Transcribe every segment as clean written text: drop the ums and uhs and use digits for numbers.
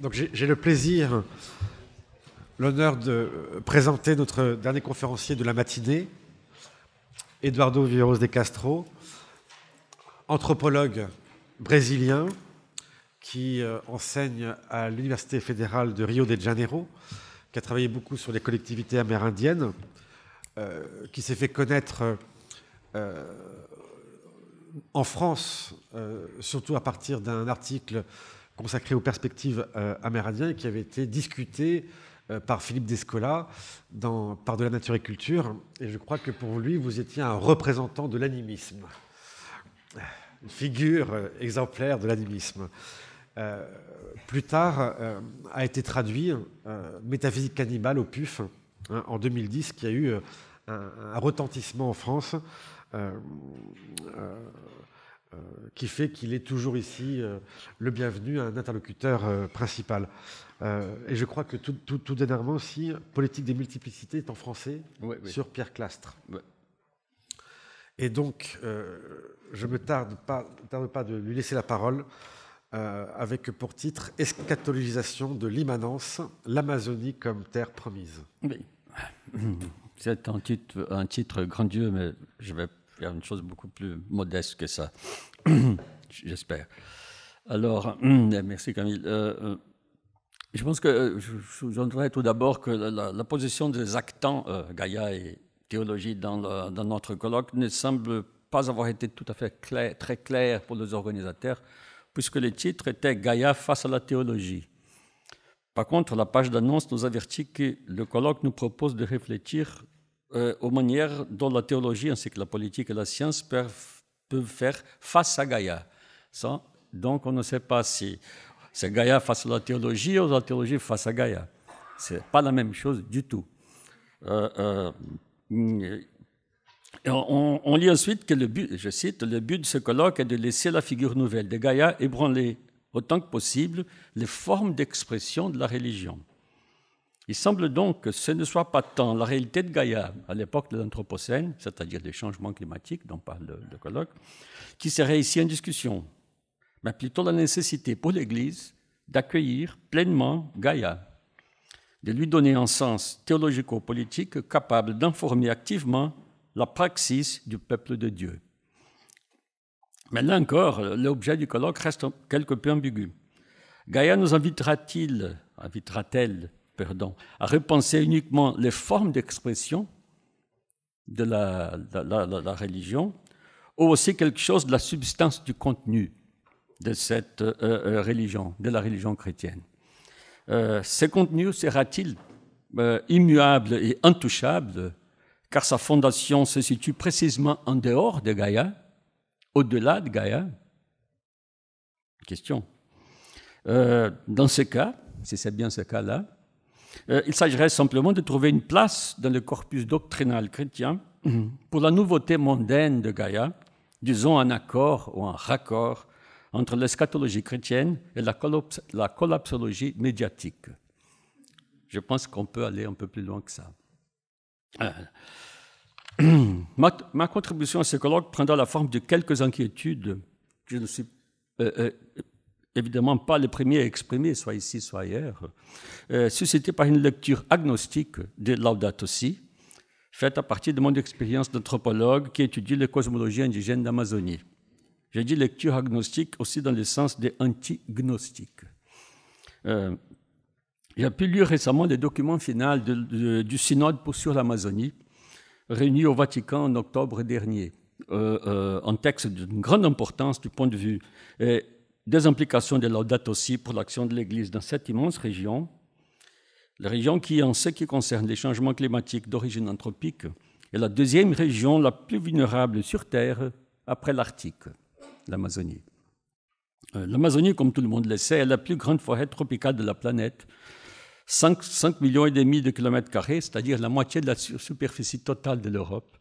Donc j'ai le plaisir, l'honneur de présenter notre dernier conférencier de la matinée, Eduardo Viveiros de Castro, anthropologue brésilien qui enseigne à l'Université fédérale de Rio de Janeiro, qui a travaillé beaucoup sur les collectivités amérindiennes, qui s'est fait connaître en France, surtout à partir d'un article consacré aux perspectives amérindiennes qui avait été discuté par Philippe Descola dans Par de la nature et culture. Et je crois que pour lui, vous étiez un représentant de l'animisme, une figure exemplaire de l'animisme. Plus tard, a été traduit Métaphysique cannibale au PUF en 2010, qui a eu un retentissement en France qui fait qu'il est toujours ici le bienvenu, un interlocuteur principal. Et je crois que tout dernièrement aussi, Politique des multiplicités est en français, oui. Sur Pierre Clastres. Oui. Et donc, je ne me tarde pas de lui laisser la parole avec pour titre « Eschatologisation de l'immanence, l'Amazonie comme terre promise ». Oui, c'est un titre grandiose, mais je vais faire une chose beaucoup plus modeste que ça, j'espère. Alors, merci Camille. Je pense que je voudrais tout d'abord que la position des actants, Gaïa et théologie, dans notre colloque ne semble pas avoir été tout à fait très claire pour les organisateurs, puisque le titre était Gaïa face à la théologie. Par contre, la page d'annonce nous avertit que le colloque nous propose de réfléchir aux manières dont la théologie ainsi que la politique et la science peuvent faire face à Gaïa. Donc, on ne sait pas si c'est Gaïa face à la théologie ou la théologie face à Gaïa. Ce n'est pas la même chose du tout. On lit ensuite que le but, je cite, le but de ce colloque est de laisser la figure nouvelle de Gaïa ébranler autant que possible les formes d'expression de la religion. Il semble donc que ce ne soit pas tant la réalité de Gaïa à l'époque de l'Anthropocène, c'est-à-dire des changements climatiques dont parle le colloque, qui serait ici en discussion, mais plutôt la nécessité pour l'Église d'accueillir pleinement Gaïa, de lui donner un sens théologico-politique capable d'informer activement la praxis du peuple de Dieu. Mais là encore, l'objet du colloque reste quelque peu ambigu. Gaïa nous invitera-t-elle à repenser uniquement les formes d'expression de la religion, ou aussi quelque chose de la substance du contenu de cette religion, de la religion chrétienne. Ce contenu sera-t-il immuable et intouchable, car sa fondation se situe précisément en dehors de Gaïa, au-delà de Gaïa? Question. Dans ce cas, si c'est bien ce cas-là, il s'agirait simplement de trouver une place dans le corpus doctrinal chrétien pour la nouveauté mondaine de Gaïa, disons un accord ou un raccord entre l'eschatologie chrétienne et la collapsologie médiatique. Je pense qu'on peut aller un peu plus loin que ça. Ma contribution à ce colloque prendra la forme de quelques inquiétudes. Je ne suis évidemment pas le premier à exprimer, soit ici, soit ailleurs, suscitées par une lecture agnostique de Laudato Si, faite à partir de mon expérience d'anthropologue qui étudie les cosmologies indigènes d'Amazonie. J'ai dit lecture agnostique aussi dans le sens des anti-gnostiques. J'ai pu lire récemment les documents finaux du synode sur l'Amazonie, réuni au Vatican en octobre dernier. Un texte d'une grande importance du point de vue des implications de Laudato Si pour l'action de l'Église dans cette immense région, la région qui, en ce qui concerne les changements climatiques d'origine anthropique, est la deuxième région la plus vulnérable sur Terre après l'Arctique, l'Amazonie. L'Amazonie, comme tout le monde le sait, est la plus grande forêt tropicale de la planète, 5,5 millions de kilomètres carrés, c'est-à-dire la moitié de la superficie totale de l'Europe.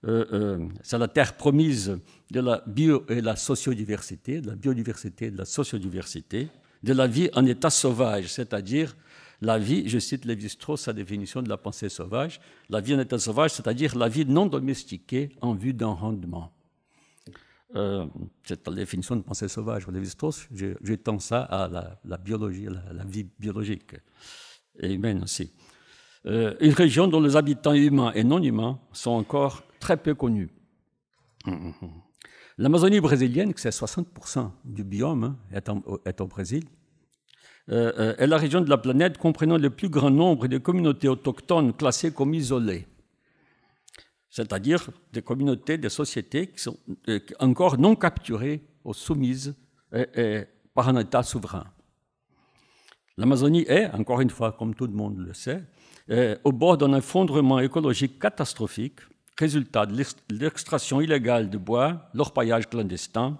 C'est la terre promise de la bio et la sociodiversité, de la biodiversité et de la sociodiversité, de la vie en état sauvage, c'est-à-dire la vie, je cite Lévi-Strauss, sa définition de la pensée sauvage, la vie en état sauvage, c'est-à-dire la vie non domestiquée en vue d'un rendement. C'est la définition de pensée sauvage pour Lévi-Strauss. J'étends ça à la biologie, la vie biologique et humaine aussi. Une région dont les habitants humains et non humains sont encore très peu connus. L'Amazonie brésilienne, c'est 60% du biome, est au Brésil, est la région de la planète comprenant le plus grand nombre de communautés autochtones classées comme isolées, c'est-à-dire des communautés, des sociétés qui sont encore non capturées ou soumises par un État souverain. L'Amazonie est, encore une fois, comme tout le monde le sait, au bord d'un effondrement écologique catastrophique, résultat de l'extraction illégale de bois, l'orpaillage clandestin,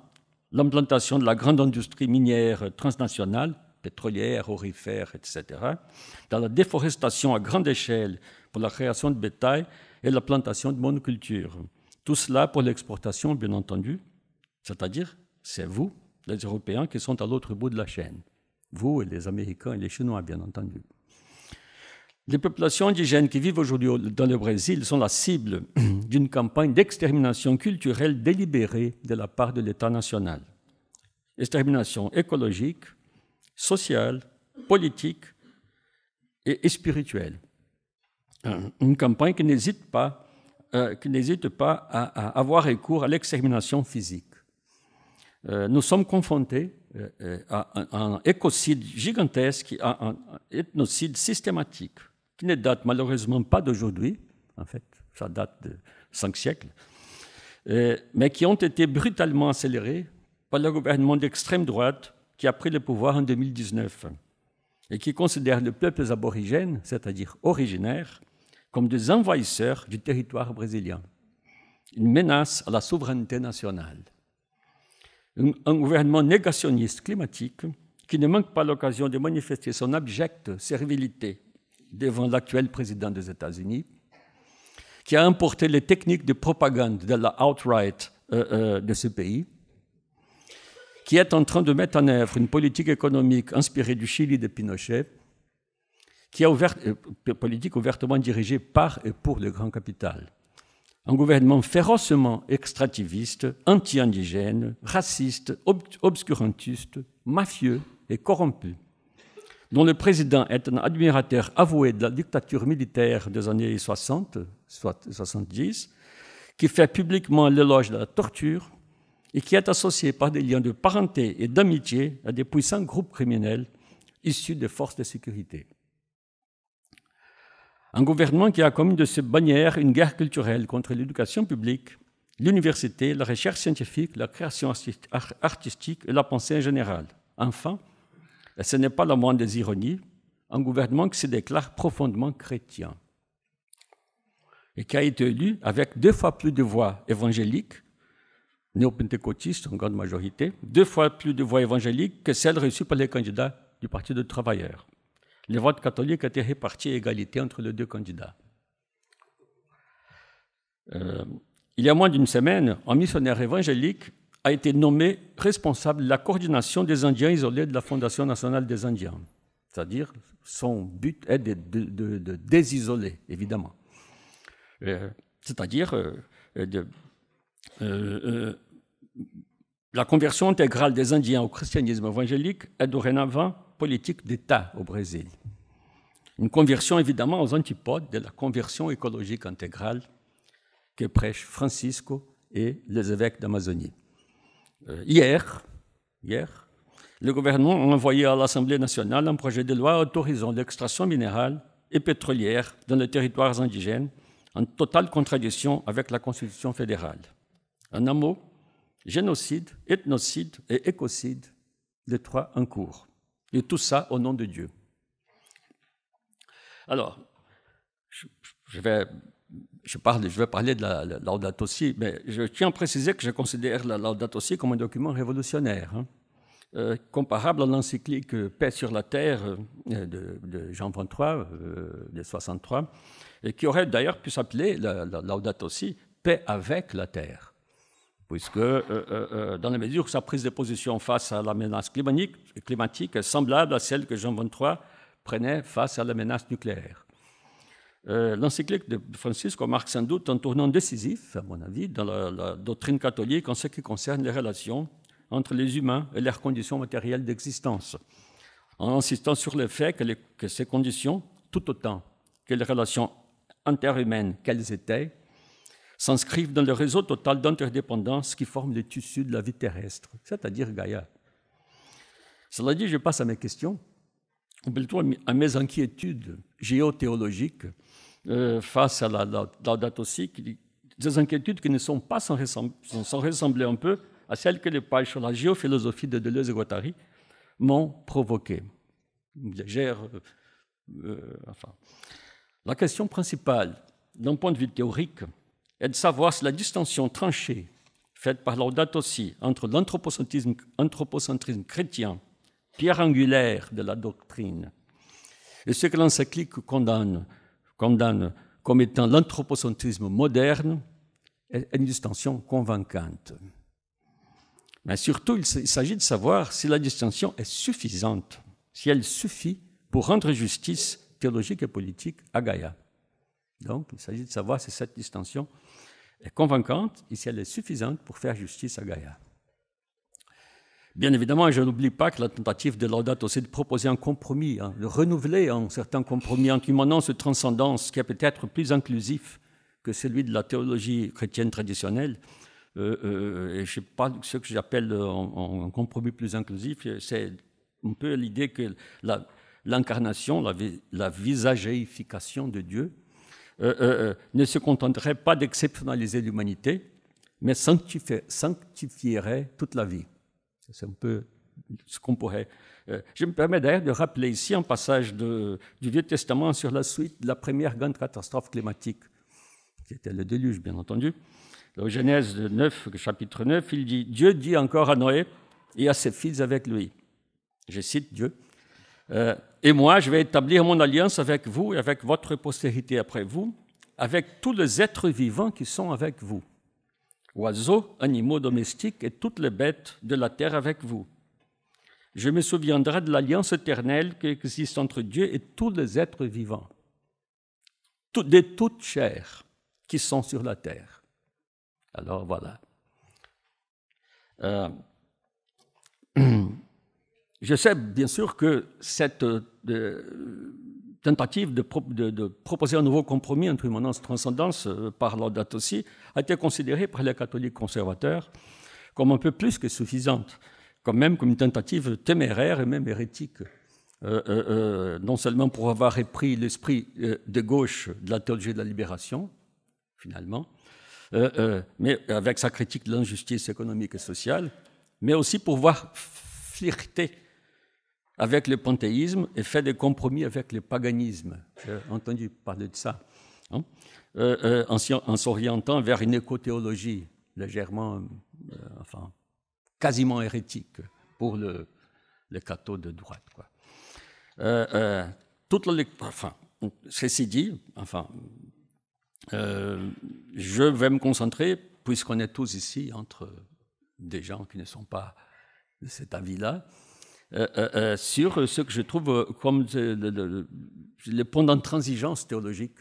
l'implantation de la grande industrie minière transnationale, pétrolière, aurifère, etc., dans la déforestation à grande échelle pour la création de bétail et la plantation de monocultures. Tout cela pour l'exportation, bien entendu, c'est-à-dire c'est vous, les Européens, qui sont à l'autre bout de la chaîne. Vous et les Américains et les Chinois, bien entendu. Les populations indigènes qui vivent aujourd'hui dans le Brésil sont la cible d'une campagne d'extermination culturelle délibérée de la part de l'État national. Extermination écologique, sociale, politique et spirituelle. Une campagne qui n'hésite pas à avoir recours à l'extermination physique. Nous sommes confrontés à un écocide gigantesque, à un ethnocide systématique, qui ne date malheureusement pas d'aujourd'hui, en fait, ça date de 5 siècles, mais qui ont été brutalement accélérés par le gouvernement d'extrême droite qui a pris le pouvoir en 2019 et qui considère les peuples aborigènes, c'est-à-dire originaires, comme des envahisseurs du territoire brésilien, une menace à la souveraineté nationale. Un gouvernement négationniste climatique qui ne manque pas l'occasion de manifester son abjecte servilité devant l'actuel président des États-Unis, qui a importé les techniques de propagande de la alt-right de ce pays, qui est en train de mettre en œuvre une politique économique inspirée du Chili de Pinochet, qui est politique ouvertement dirigée par et pour le grand capital. Un gouvernement férocement extractiviste, anti-indigène, raciste, obscurantiste, mafieux et corrompu, dont le président est un admirateur avoué de la dictature militaire des années 60, soit 70, qui fait publiquement l'éloge de la torture et qui est associé par des liens de parenté et d'amitié à des puissants groupes criminels issus des forces de sécurité. Un gouvernement qui a comme une de ses bannières une guerre culturelle contre l'éducation publique, l'université, la recherche scientifique, la création artistique et la pensée en général. Enfin, et ce n'est pas la moindre des ironies, un gouvernement qui se déclare profondément chrétien et qui a été élu avec 2 fois plus de voix évangéliques, néo-pentecôtistes en grande majorité, 2 fois plus de voix évangéliques que celles reçues par les candidats du Parti des travailleurs. Les votes catholiques étaient répartis à égalité entre les 2 candidats. Il y a moins d'une semaine, un missionnaire évangélique a été nommé responsable de la coordination des Indiens isolés de la Fondation nationale des Indiens. C'est-à-dire, son but est de désisoler, évidemment. C'est-à-dire, la conversion intégrale des Indiens au christianisme évangélique est dorénavant politique d'État au Brésil. Une conversion évidemment aux antipodes de la conversion écologique intégrale que prêchent Francisco et les évêques d'Amazonie. Hier, le gouvernement a envoyé à l'Assemblée nationale un projet de loi autorisant l'extraction minérale et pétrolière dans les territoires indigènes, en totale contradiction avec la Constitution fédérale. En un mot, génocide, ethnocide et écocide, les 3 en cours. Et tout ça au nom de Dieu. Alors, je vais parler de la Laudato Si, mais je tiens à préciser que je considère la Laudato Si comme un document révolutionnaire, comparable à l'encyclique Paix sur la Terre de Jean XXIII, de 63, et qui aurait d'ailleurs pu s'appeler la Laudato Si, Paix avec la Terre, puisque dans la mesure où sa prise de position face à la menace climatique est semblable à celle que Jean XXIII prenait face à la menace nucléaire. L'encyclique de Francisco marque sans doute un tournant décisif, à mon avis, dans la doctrine catholique en ce qui concerne les relations entre les humains et leurs conditions matérielles d'existence, en insistant sur le fait que ces conditions, tout autant que les relations interhumaines qu'elles étaient, s'inscrivent dans le réseau total d'interdépendance qui forme le tissu de la vie terrestre, c'est-à-dire Gaïa. Cela dit, je passe à mes questions, ou plutôt à mes inquiétudes géothéologiques face à la Laudato Si, des inquiétudes qui ne sont pas sans ressembler un peu à celles que les pages sur la géophilosophie de Deleuze et Guattari m'ont provoquées. La question principale, d'un point de vue théorique, est de savoir si la distinction tranchée faite par Laudato Si entre l'anthropocentrisme chrétien, pierre angulaire de la doctrine, et ce que l'encyclique condamne comme étant l'anthropocentrisme moderne est une distinction convaincante. Mais surtout, il s'agit de savoir si la distinction est suffisante, si elle suffit pour rendre justice théologique et politique à Gaïa. Donc, il s'agit de savoir si cette distinction est convaincante et si elle est suffisante pour faire justice à Gaïa. Bien évidemment, je n'oublie pas que la tentative de Laudato Si de proposer un compromis, de renouveler un certain compromis entre immanence et transcendance qui est peut-être plus inclusif que celui de la théologie chrétienne traditionnelle, et je ne sais pas ce que j'appelle un compromis plus inclusif, c'est un peu l'idée que l'incarnation, la visagéification de Dieu, ne se contenterait pas d'exceptionnaliser l'humanité, mais sanctifierait toute la vie. C'est un peu ce qu'on pourrait... je me permets d'ailleurs de rappeler ici un passage du Vieux Testament sur la suite de la première grande catastrophe climatique, qui était le déluge, bien entendu. Au Genèse 9, chapitre 9, il dit « Dieu dit encore à Noé et à ses fils avec lui. » Je cite Dieu. « Et moi, je vais établir mon alliance avec vous et avec votre postérité après vous, avec tous les êtres vivants qui sont avec vous. Oiseaux, animaux domestiques et toutes les bêtes de la terre avec vous. Je me souviendrai de l'alliance éternelle qui existe entre Dieu et tous les êtres vivants, de toute chair qui sont sur la terre. » Alors voilà. Je sais bien sûr que cette tentative de proposer un nouveau compromis entre immanence et transcendance par Laudato Si a été considérée par les catholiques conservateurs comme un peu plus que suffisante, quand même comme une tentative téméraire et même hérétique, non seulement pour avoir repris l'esprit de gauche de la théologie de la libération, finalement, mais avec sa critique de l'injustice économique et sociale, mais aussi pour voir flirter avec le panthéisme et fait des compromis avec le paganisme. J'ai entendu parler de ça, hein, en s'orientant vers une écothéologie légèrement, quasiment hérétique pour les cathos de droite, quoi. Ceci dit, je vais me concentrer, puisqu'on est tous ici entre des gens qui ne sont pas de cet avis-là, sur ce que je trouve comme les points d'intransigeance théologique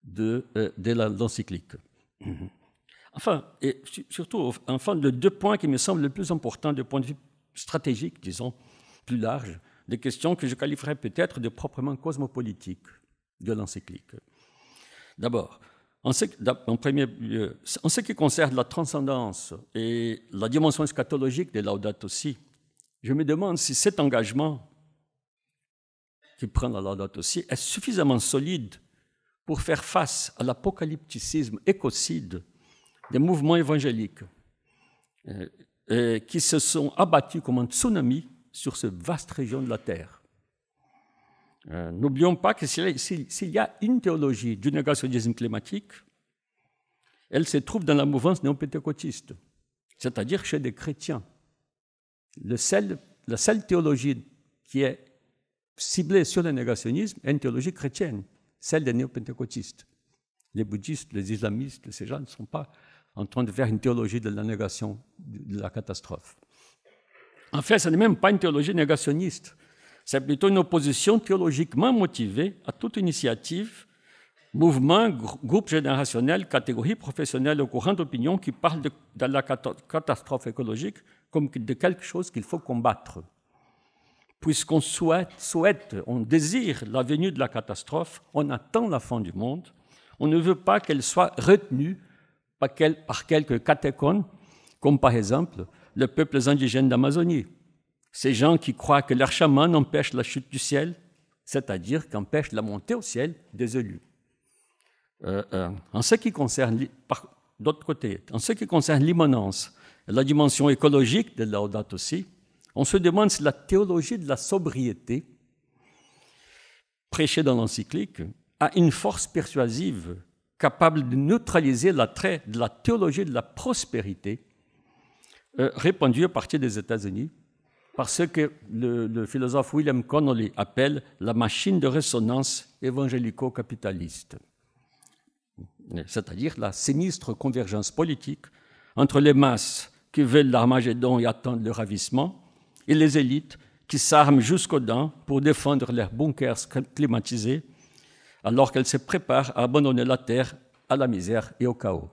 de l'encyclique. Et surtout, les deux points qui me semblent les plus importants du point de vue stratégique, disons, plus large, des questions que je qualifierais peut-être de proprement cosmopolitiques de l'encyclique. D'abord, en premier lieu, en ce qui concerne la transcendance et la dimension eschatologique de Laudato Si, je me demande si cet engagement qui prend la Laudato Si est suffisamment solide pour faire face à l'apocalypticisme écocide des mouvements évangéliques qui se sont abattus comme un tsunami sur cette vaste région de la Terre. N'oublions pas que s'il y a une théologie du négationnisme climatique, elle se trouve dans la mouvance néo-pentecôtiste, c'est-à-dire chez des chrétiens. La seule théologie qui est ciblée sur le négationnisme est une théologie chrétienne, celle des néo-pentecôtistes. Les bouddhistes, les islamistes, ces gens ne sont pas en train de faire une théologie de la négation de la catastrophe. En fait, ce n'est même pas une théologie négationniste, c'est plutôt une opposition théologiquement motivée à toute initiative Mouvement, groupe générationnel, catégorie professionnelle au courant d'opinion qui parle de la catastrophe écologique comme de quelque chose qu'il faut combattre. Puisqu'on souhaite, on désire la venue de la catastrophe, on attend la fin du monde, on ne veut pas qu'elle soit retenue par quelques catéchones, comme par exemple les peuples indigènes d'Amazonie. Ces gens qui croient que leur chaman empêche la chute du ciel, c'est-à-dire qu'empêche la montée au ciel des élus. En ce qui concerne, d'autre côté, en ce qui concerne l'immanence, la dimension écologique de Laudato Si, on se demande si la théologie de la sobriété, prêchée dans l'encyclique, a une force persuasive capable de neutraliser l'attrait de la théologie de la prospérité, répandue à partir des États-Unis, par ce que le philosophe William Connolly appelle la machine de résonance évangélico-capitaliste, c'est-à-dire la sinistre convergence politique entre les masses qui veulent l'Armagédon et attendent le ravissement, et les élites qui s'arment jusqu'aux dents pour défendre leurs bunkers climatisés, alors qu'elles se préparent à abandonner la terre à la misère et au chaos.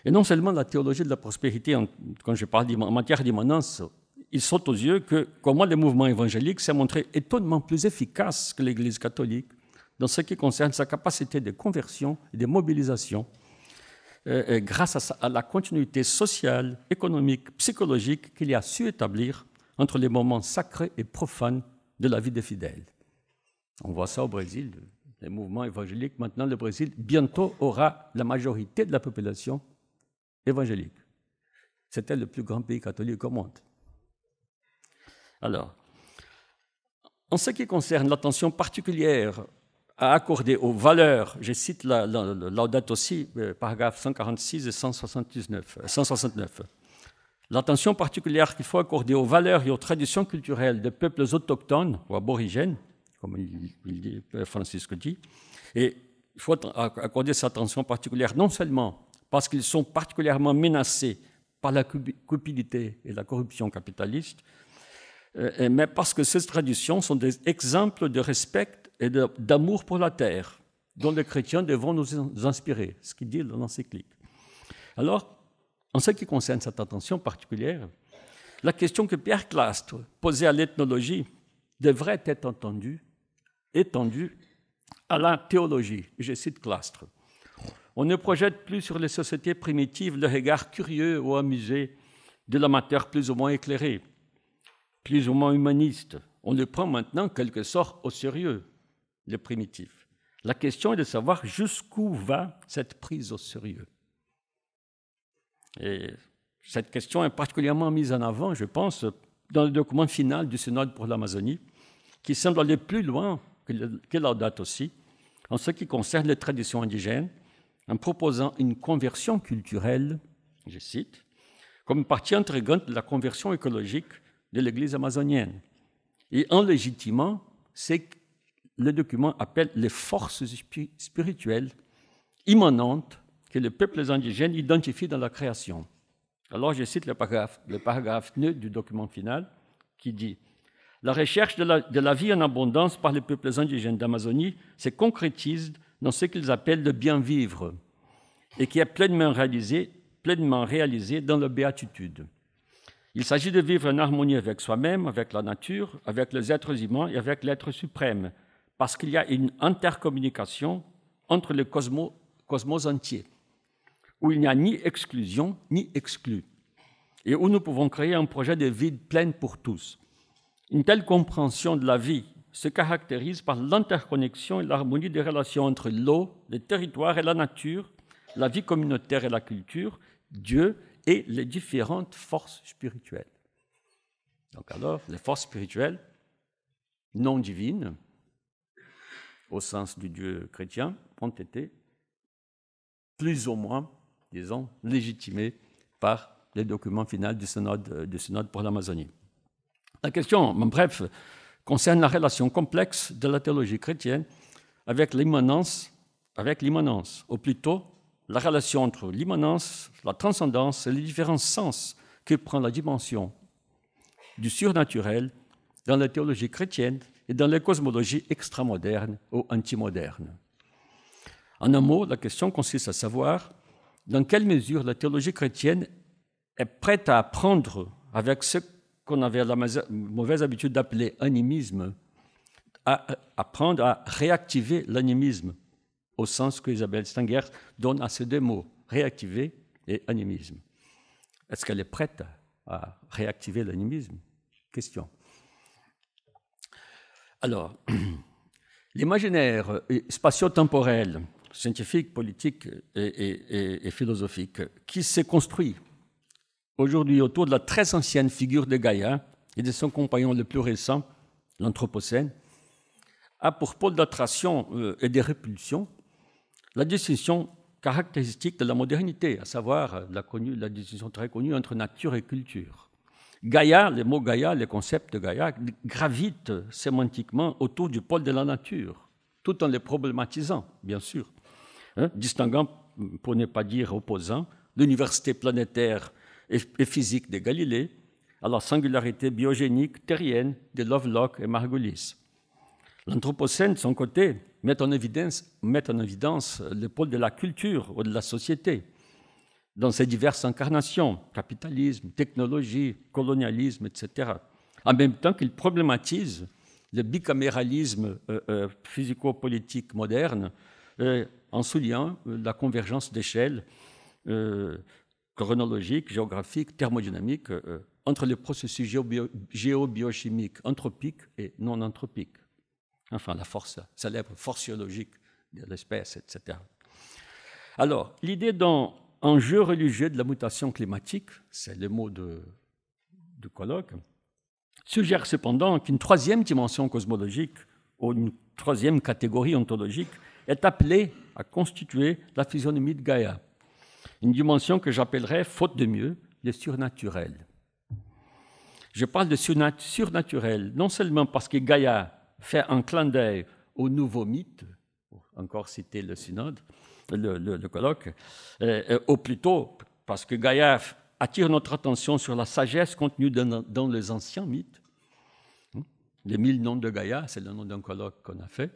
Et non seulement la théologie de la prospérité, quand je parle en matière d'immanence, il saute aux yeux que comment le mouvement évangélique s'est montré étonnamment plus efficace que l'Église catholique dans ce qui concerne sa capacité de conversion et de mobilisation, grâce à la continuité sociale, économique, psychologique qu'il a su établir entre les moments sacrés et profanes de la vie des fidèles. On voit ça au Brésil, les mouvements évangéliques. Maintenant, le Brésil, bientôt, aura la majorité de la population évangélique. C'était le plus grand pays catholique au monde. Alors, en ce qui concerne l'attention particulière à accorder aux valeurs, je cite la Laudato Si, paragraphes 146 et 169. L'attention particulière qu'il faut accorder aux valeurs et aux traditions culturelles des peuples autochtones ou aborigènes, comme Francisque dit, et il faut accorder cette attention particulière non seulement parce qu'ils sont particulièrement menacés par la cupidité et la corruption capitaliste, mais parce que ces traditions sont des exemples de respect et d'amour pour la terre, dont les chrétiens devront nous inspirer, ce qu'il dit dans l'encyclique. Alors, en ce qui concerne cette attention particulière, la question que Pierre Clastres posait à l'ethnologie devrait être étendue à la théologie. Je cite Clastres. On ne projette plus sur les sociétés primitives le regard curieux ou amusé de l'amateur plus ou moins éclairé, plus ou moins humaniste. On le prend maintenant, en quelque sorte, au sérieux, les primitifs. La question est de savoir jusqu'où va cette prise au sérieux. Et cette question est particulièrement mise en avant, je pense, dans le document final du Synode pour l'Amazonie, qui semble aller plus loin que Laudato Si, en ce qui concerne les traditions indigènes, en proposant une conversion culturelle, je cite, comme partie intégrante de la conversion écologique de l'Église amazonienne, et en légitimant ce que le document appelle les forces spirituelles immanentes que les peuples indigènes identifient dans la création. Alors je cite le paragraphe 9 du document final qui dit « La recherche de la vie en abondance par les peuples indigènes d'Amazonie se concrétise dans ce qu'ils appellent le bien-vivre et qui est pleinement réalisé dans la béatitude. Il s'agit de vivre en harmonie avec soi-même, avec la nature, avec les êtres humains et avec l'être suprême, parce qu'il y a une intercommunication entre le cosmos entier, où il n'y a ni exclusion ni exclu, et où nous pouvons créer un projet de vie pleine pour tous. Une telle compréhension de la vie se caractérise par l'interconnexion et l'harmonie des relations entre l'eau, le territoire et la nature, la vie communautaire et la culture, Dieu et les différentes forces spirituelles. Donc alors, les forces spirituelles non divines, au sens du Dieu chrétien, ont été plus ou moins, disons, légitimées par les documents finaux du Synode pour l'Amazonie. La question, en bref, concerne la relation complexe de la théologie chrétienne avec l'immanence, ou plutôt la relation entre l'immanence, la transcendance et les différents sens que prend la dimension du surnaturel dans la théologie chrétienne et dans les cosmologies extramodernes ou antimodernes. En un mot, la question consiste à savoir dans quelle mesure la théologie chrétienne est prête à apprendre avec ce qu'on avait la mauvaise habitude d'appeler animisme, à apprendre à réactiver l'animisme, au sens que Isabelle Stenger donne à ces deux mots, réactiver et animisme. Est-ce qu'elle est prête à réactiver l'animisme? Question. Alors, l'imaginaire spatio-temporel, scientifique, politique et philosophique, qui s'est construit aujourd'hui autour de la très ancienne figure de Gaïa et de son compagnon le plus récent, l'Anthropocène, a pour pôle d'attraction et de répulsion la distinction caractéristique de la modernité, à savoir la distinction très connue entre nature et culture. Gaïa, le mot Gaïa, le concept de Gaïa, gravite sémantiquement autour du pôle de la nature, tout en les problématisant, bien sûr, distinguant, pour ne pas dire opposant, l'université planétaire et physique de Galilée à la singularité biogénique terrienne de Lovelock et Margulis. L'Anthropocène, de son côté, met en évidence le pôle de la culture ou de la société dans ses diverses incarnations, capitalisme, technologie, colonialisme, etc., en même temps qu'il problématise le bicaméralisme physico-politique moderne en soulignant la convergence d'échelles chronologiques, géographiques, thermodynamiques entre les processus géobiochimiques anthropiques et non anthropiques. Enfin, la célèbre forciologique de l'espèce, etc. Alors, l'idée d'un enjeu religieux de la mutation climatique, c'est le mot du colloque, suggère cependant qu'une troisième dimension cosmologique ou une troisième catégorie ontologique est appelée à constituer la physionomie de Gaïa. Une dimension que j'appellerais, faute de mieux, le surnaturel. Je parle de surnaturel non seulement parce que Gaïa fait un clin d'œil au nouveau mythe, encore citer le synode, le colloque, ou plutôt parce que Gaïa attire notre attention sur la sagesse contenue dans les anciens mythes. Les 1000 noms de Gaïa, c'est le nom d'un colloque qu'on a fait.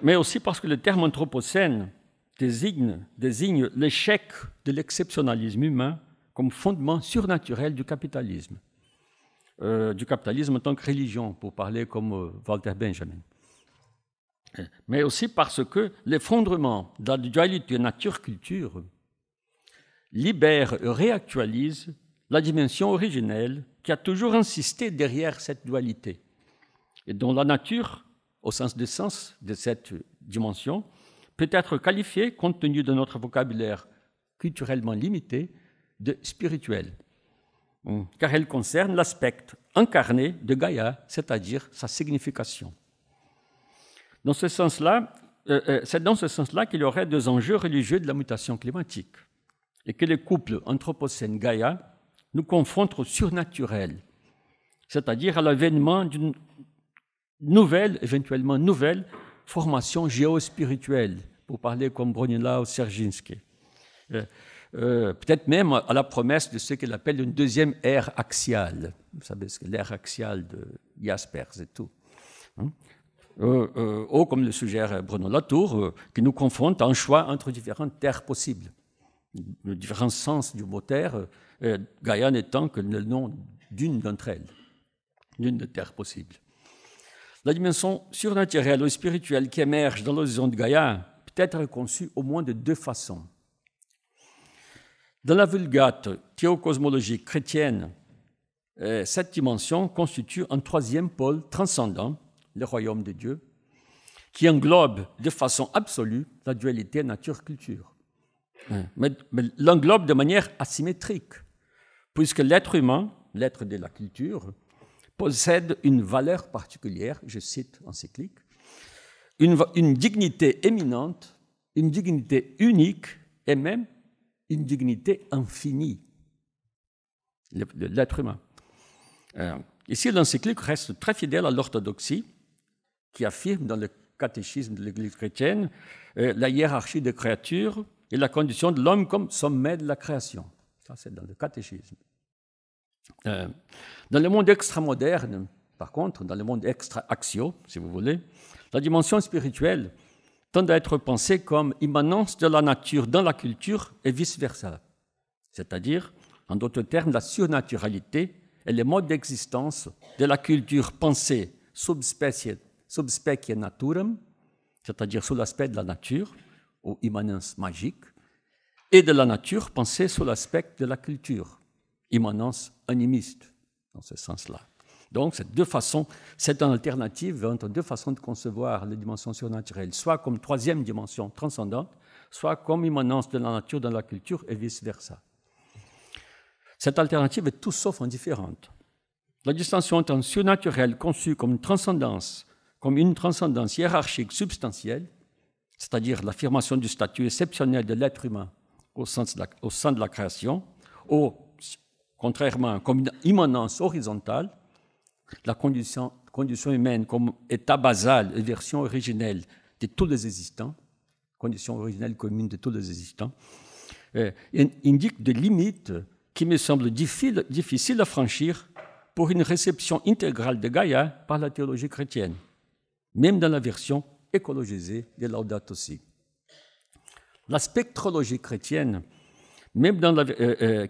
Mais aussi parce que le terme anthropocène désigne l'échec de l'exceptionnalisme humain comme fondement surnaturel du capitalisme en tant que religion, pour parler comme Walter Benjamin. Mais aussi parce que l'effondrement de la dualité nature-culture libère et réactualise la dimension originelle qui a toujours insisté derrière cette dualité, et dont la nature, au sens de cette dimension, peut être qualifiée, compte tenu de notre vocabulaire culturellement limité, de spirituel, car elle concerne l'aspect incarné de Gaïa, c'est-à-dire sa signification. C'est dans ce sens-là qu'il y aurait des enjeux religieux de la mutation climatique, et que le couple Anthropocène-Gaïa nous confronte au surnaturel, c'est-à-dire à l'avènement d'une éventuellement nouvelle formation géospirituelle, pour parler comme Bronislaw Dzerzhinsky. Peut-être même à la promesse de ce qu'il appelle une deuxième ère axiale. Vous savez, l'ère axiale de Jaspers et tout. Ou comme le suggère Bruno Latour, qui nous confronte à un choix entre différentes terres possibles. Le différent sens du mot terre, Gaïa n'étant que le nom d'une d'entre elles, d'une des terres possibles. La dimension surnaturelle ou spirituelle qui émerge dans l'horizon de Gaïa peut être conçue au moins de deux façons. Dans la Vulgate théocosmologique chrétienne, cette dimension constitue un troisième pôle transcendant, le royaume de Dieu, qui englobe de façon absolue la dualité nature-culture. Mais l'englobe de manière asymétrique, puisque l'être humain, l'être de la culture, possède une valeur particulière, je cite encyclique, une dignité éminente, une dignité unique et même une dignité infinie, l'être humain. Ici, l'encyclique reste très fidèle à l'orthodoxie, qui affirme dans le catéchisme de l'Église chrétienne la hiérarchie des créatures et la condition de l'homme comme sommet de la création. Ça, c'est dans le catéchisme. Dans le monde extramoderne, par contre, dans le monde extra-axio, si vous voulez, la dimension spirituelle tendent à être pensées comme immanence de la nature dans la culture et vice-versa. C'est-à-dire, en d'autres termes, la surnaturalité et les modes d'existence de la culture pensée sub specie naturam, c'est-à-dire sous l'aspect de la nature, ou immanence magique, et de la nature pensée sous l'aspect de la culture, immanence animiste, dans ce sens-là. Donc, c'est une alternative entre deux façons de concevoir les dimensions surnaturelles, soit comme troisième dimension transcendante, soit comme immanence de la nature dans la culture et vice-versa. Cette alternative est tout sauf indifférente. La distinction entre un surnaturel conçu comme une transcendance hiérarchique substantielle, c'est-à-dire l'affirmation du statut exceptionnel de l'être humain au sein de la création, ou, contrairement, comme une immanence horizontale, la condition humaine comme état basal et version originelle de tous les existants, condition originelle commune de tous les existants, indique des limites qui me semblent difficiles à franchir pour une réception intégrale de Gaïa par la théologie chrétienne, même dans la version écologisée de Laudato Si. La spectrologie chrétienne, même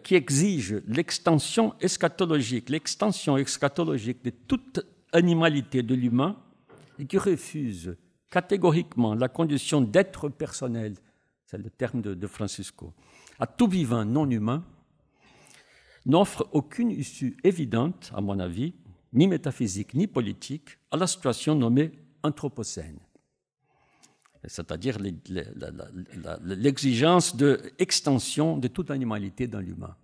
qui exige l'extension eschatologique de toute animalité de l'humain et qui refuse catégoriquement la condition d'être personnel, c'est le terme de Francisco, à tout vivant non humain, n'offre aucune issue évidente, à mon avis, ni métaphysique ni politique, à la situation nommée anthropocène. C'est-à-dire l'exigence d'extension de toute animalité dans l'humain,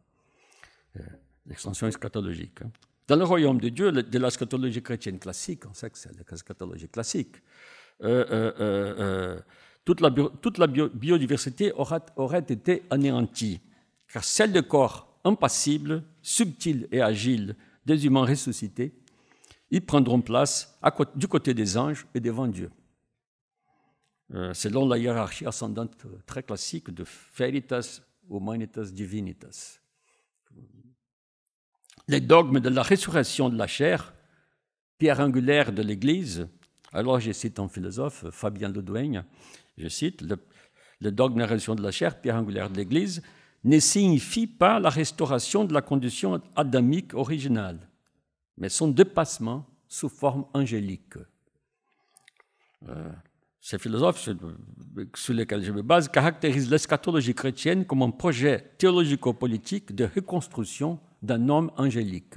l'extension eschatologique. Dans le royaume de Dieu, de la scatologie chrétienne classique, on sait que c'est la scatologie classique, toute la biodiversité aurait été anéantie, car celle de corps impassibles, subtils et agiles des humains ressuscités, ils prendront place du côté des anges et devant Dieu. Selon la hiérarchie ascendante très classique de Veritas, Humanitas, Divinitas. Les dogmes de la résurrection de la chair, pierre angulaire de l'Église, alors je cite un philosophe, Fabien Ledouigne, je cite, le dogme de la résurrection de la chair, pierre angulaire de l'Église, ne signifie pas la restauration de la condition adamique originale, mais son dépassement sous forme angélique. Ces philosophes sur lesquels je me base caractérisent l'eschatologie chrétienne comme un projet théologico-politique de reconstruction d'un homme angélique,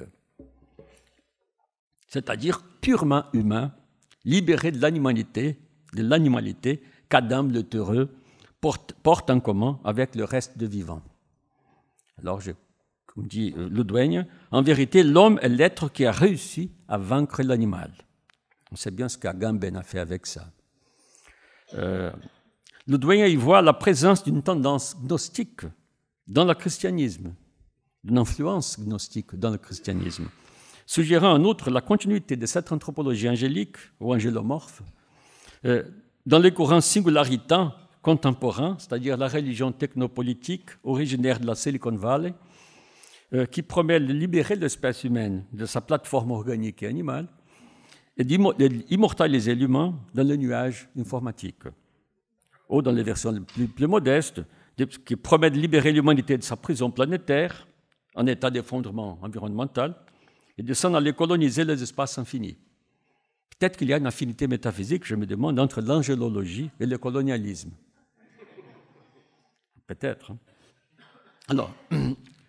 c'est-à-dire purement humain, libéré de l'animalité qu'Adam le Heureux porte en commun avec le reste des vivants. Alors, comme dit Ledouigne, en vérité, l'homme est l'être qui a réussi à vaincre l'animal. On sait bien ce qu'Agamben a fait avec ça. Ledouigne y voit la présence d'une tendance gnostique dans le christianisme, d'une influence gnostique dans le christianisme, suggérant en outre la continuité de cette anthropologie angélique ou angélomorphe dans les courants singularitants contemporains, c'est-à-dire la religion technopolitique originaire de la Silicon Valley, qui promet de libérer l'espèce humaine de sa plateforme organique et animale et d'immortaliser l'humain dans le nuage informatique. Ou dans les versions plus modestes, qui promet de libérer l'humanité de sa prison planétaire en état d'effondrement environnemental et de s'en aller coloniser les espaces infinis. Peut-être qu'il y a une affinité métaphysique, je me demande, entre l'angélologie et le colonialisme. Peut-être. Alors,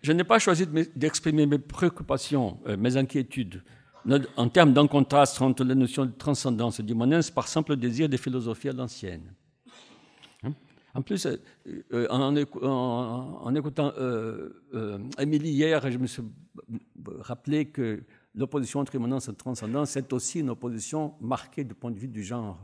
je n'ai pas choisi d'exprimer mes préoccupations, mes inquiétudes, en termes d'un contraste entre les notions de transcendance et d'immanence par simple désir des philosophies à l'ancienne. En plus, en écoutant Émilie hier, je me suis rappelé que l'opposition entre immanence et transcendance est aussi une opposition marquée du point de vue du genre.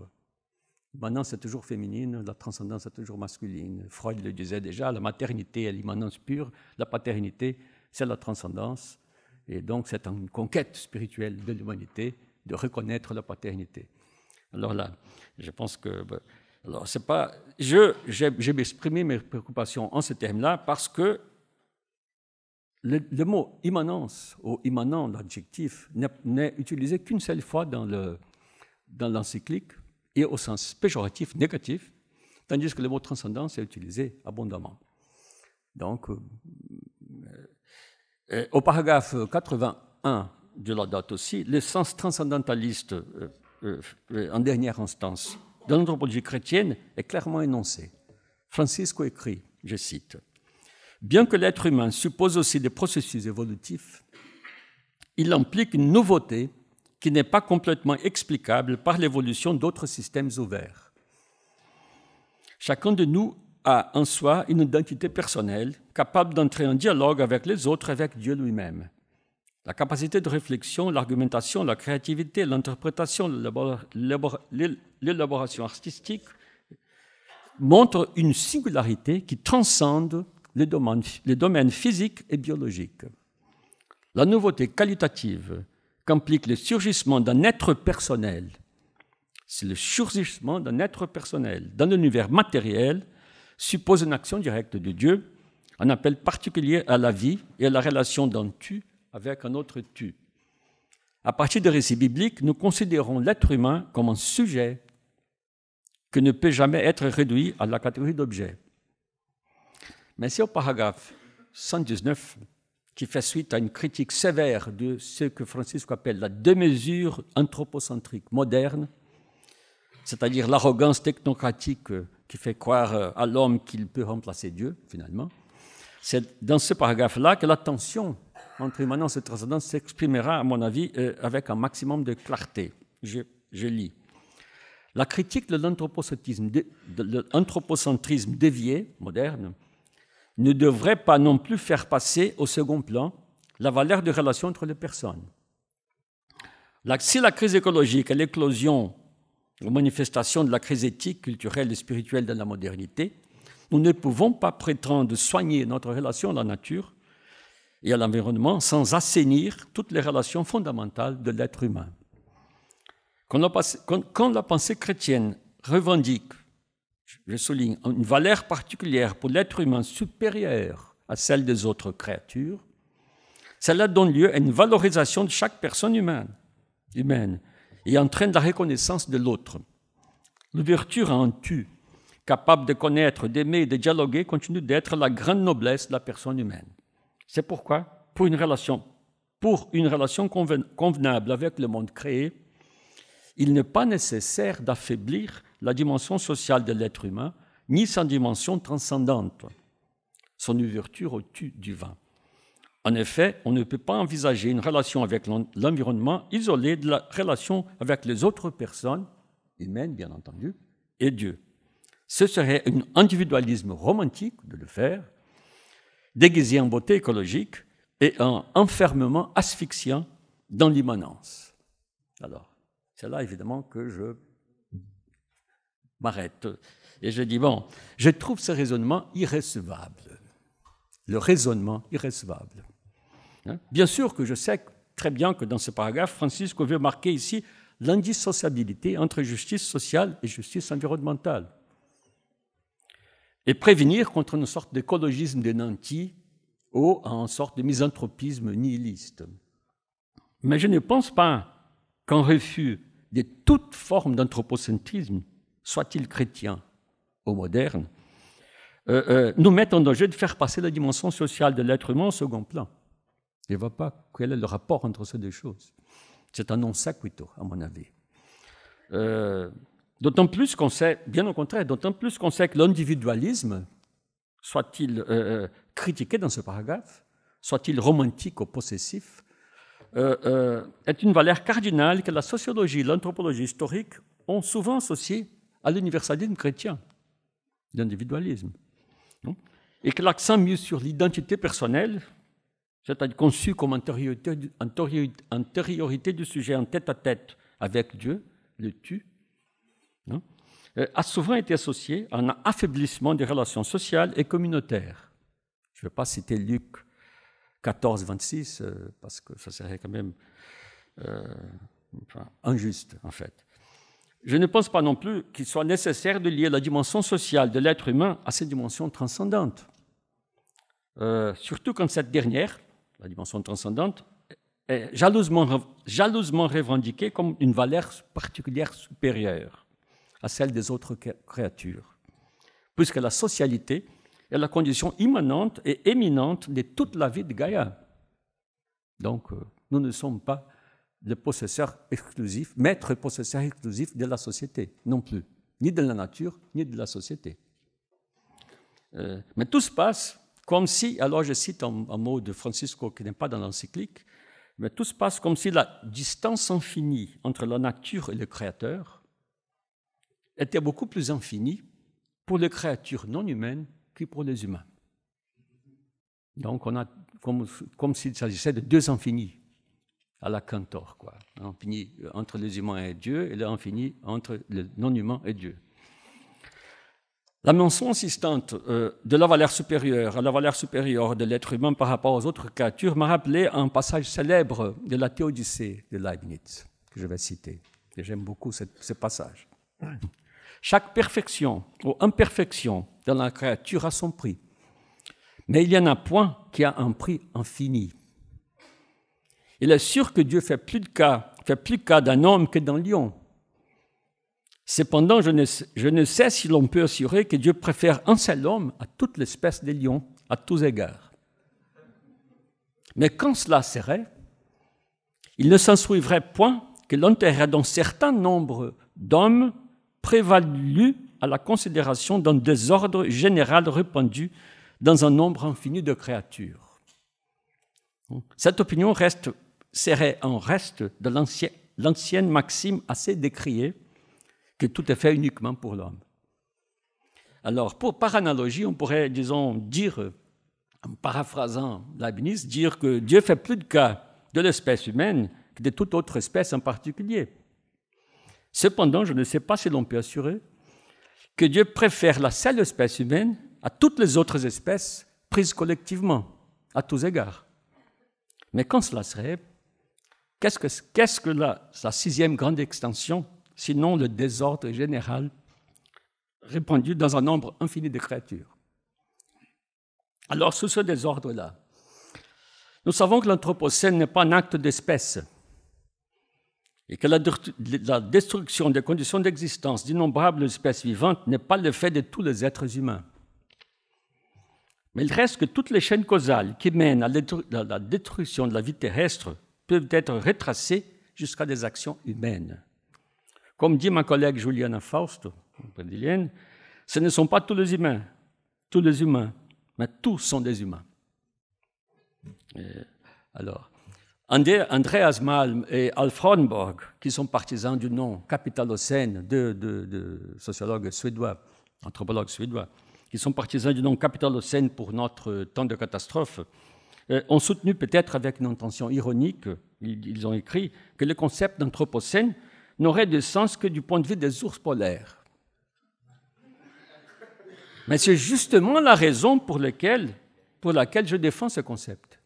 L'immanence est toujours féminine, la transcendance est toujours masculine. Freud le disait déjà, la maternité est l'immanence pure, la paternité, c'est la transcendance. Et donc, c'est une conquête spirituelle de l'humanité de reconnaître la paternité. Alors là, je pense que... Alors, c'est pas... J'ai exprimé mes préoccupations en ces termes-là parce que le mot immanence ou immanent, l'adjectif, n'est utilisé qu'une seule fois dans l'encyclique et au sens péjoratif, négatif, tandis que le mot transcendance est utilisé abondamment. Donc, au paragraphe 81 de la date aussi, le sens transcendentaliste en dernière instance de l'anthropologie chrétienne est clairement énoncé. Francisco écrit, je cite, « Bien que l'être humain suppose aussi des processus évolutifs, il implique une nouveauté qui n'est pas complètement explicable par l'évolution d'autres systèmes ouverts. Chacun de nous a en soi une identité personnelle, capable d'entrer en dialogue avec les autres, avec Dieu lui-même. La capacité de réflexion, l'argumentation, la créativité, l'interprétation, l'élaboration artistique montrent une singularité qui transcende les domaines physiques et biologiques. La nouveauté qualitative qu'implique le surgissement d'un être personnel, c'est le surgissement d'un être personnel dans l'univers matériel, suppose une action directe de Dieu, un appel particulier à la vie et à la relation d'un tu avec un autre tu. À partir des récits bibliques, nous considérons l'être humain comme un sujet qui ne peut jamais être réduit à la catégorie d'objet. Mais c'est au paragraphe 119 qui fait suite à une critique sévère de ce que Francisco appelle la démesure anthropocentrique moderne, c'est-à-dire l'arrogance technocratique qui fait croire à l'homme qu'il peut remplacer Dieu, finalement. C'est dans ce paragraphe-là que la tension entre immanence et transcendance s'exprimera, à mon avis, avec un maximum de clarté. Je lis. La critique de l'anthropocentrisme dévié, moderne, ne devrait pas non plus faire passer au second plan la valeur des relations entre les personnes. Si la crise écologique est l'éclosion aux manifestations de la crise éthique, culturelle et spirituelle de la modernité, nous ne pouvons pas prétendre soigner notre relation à la nature et à l'environnement sans assainir toutes les relations fondamentales de l'être humain. Quand la pensée chrétienne revendique, je souligne, une valeur particulière pour l'être humain supérieure à celle des autres créatures, cela donne lieu à une valorisation de chaque personne humaine et entraîne la reconnaissance de l'autre. L'ouverture à un tu, capable de connaître, d'aimer et de dialoguer, continue d'être la grande noblesse de la personne humaine. C'est pourquoi, pour une relation convenable avec le monde créé, il n'est pas nécessaire d'affaiblir la dimension sociale de l'être humain, ni sa dimension transcendante, son ouverture au tu divin. En effet, on ne peut pas envisager une relation avec l'environnement isolée de la relation avec les autres personnes, humaines bien entendu, et Dieu. Ce serait un individualisme romantique de le faire, déguisé en beauté écologique et un enfermement asphyxiant dans l'immanence. Alors, c'est là évidemment que je m'arrête et je dis, bon, je trouve ce raisonnement irrécevable. Le raisonnement irrécevable. Bien sûr que je sais très bien que dans ce paragraphe, Francisco veut marquer ici l'indissociabilité entre justice sociale et justice environnementale et prévenir contre une sorte d'écologisme des nantis ou une sorte de misanthropisme nihiliste. Mais je ne pense pas qu'un refus de toute forme d'anthropocentrisme, soit-il chrétien ou moderne, nous mette en danger de faire passer la dimension sociale de l'être humain au second plan. Je ne vois pas quel est le rapport entre ces deux choses. C'est un non sequitur, à mon avis. D'autant plus qu'on sait, bien au contraire, d'autant plus qu'on sait que l'individualisme, soit-il critiqué dans ce paragraphe, soit-il romantique ou possessif, est une valeur cardinale que la sociologie et l'anthropologie historique ont souvent associée à l'universalisme chrétien, l'individualisme. Et que l'accent mis sur l'identité personnelle, c'est-à-dire conçu comme antériorité du sujet en tête-à-tête avec Dieu, le tu, a souvent été associé à un affaiblissement des relations sociales et communautaires. Je ne vais pas citer Luc 14, 26, parce que ça serait quand même injuste, en fait. Je ne pense pas non plus qu'il soit nécessaire de lier la dimension sociale de l'être humain à cette dimension transcendante. Surtout quand cette dernière, la dimension transcendante, est jalousement revendiquée comme une valeur particulière supérieure à celle des autres créatures. puisque la socialité est la condition immanente et éminente de toute la vie de Gaïa. Donc, nous ne sommes pas le possesseur exclusif, maître et possesseur exclusif de la société, non plus, ni de la nature, ni de la société. Mais tout se passe comme si, alors je cite un mot de Francisco qui n'est pas dans l'encyclique, mais tout se passe comme si la distance infinie entre la nature et le Créateur était beaucoup plus infinie pour les créatures non humaines que pour les humains. Donc on a comme s'il s'agissait de deux infinis à la Cantor, quoi. L'infini entre les humains et Dieu et l'infini entre les non-humains et Dieu. La mention insistante de la valeur supérieure à la valeur supérieure de l'être humain par rapport aux autres créatures m'a rappelé un passage célèbre de la Théodicée de Leibniz, que je vais citer. Et j'aime beaucoup ce passage. Chaque perfection ou imperfection dans la créature a son prix, mais il y en a point qui a un prix infini. Il est sûr que Dieu fait plus cas d'un homme que d'un lion. Cependant, je ne sais si l'on peut assurer que Dieu préfère un seul homme à toute l'espèce des lions, à tous égards. Mais quand cela serait, il ne s'ensuivrait point que l'intérêt d'un certain nombre d'hommes prévalut à la considération d'un désordre général répandu dans un nombre infini de créatures. Cette opinion serait un reste de l'ancienne maxime assez décriée que tout est fait uniquement pour l'homme. Alors, par analogie, on pourrait, disons, dire, en paraphrasant Leibniz, dire que Dieu fait plus de cas de l'espèce humaine que de toute autre espèce en particulier. Cependant, je ne sais pas si l'on peut assurer que Dieu préfère la seule espèce humaine à toutes les autres espèces prises collectivement, à tous égards. Mais quand cela serait, qu'est-ce que sa sixième grande extension, sinon le désordre général répandu dans un nombre infini de créatures? Alors, sous ce désordre-là, nous savons que l'Anthropocène n'est pas un acte d'espèce et que la destruction des conditions d'existence d'innombrables espèces vivantes n'est pas le fait de tous les êtres humains. Mais il reste que toutes les chaînes causales qui mènent à la destruction de la vie terrestre peuvent être retracées jusqu'à des actions humaines. Comme dit ma collègue Juliana Fausto, brésilienne, ce ne sont pas tous les humains, mais tous sont des humains. Alors, Andreas Malm et Alf Rodenborg, qui sont partisans du nom capitalocène de sociologues suédois, anthropologues suédois, qui sont partisans du nom capitalocène pour notre temps de catastrophe, ont soutenu peut-être avec une intention ironique, ils ont écrit que le concept d'anthropocène n'aurait de sens que du point de vue des ours polaires. Mais c'est justement la raison pour laquelle je défends ce concept.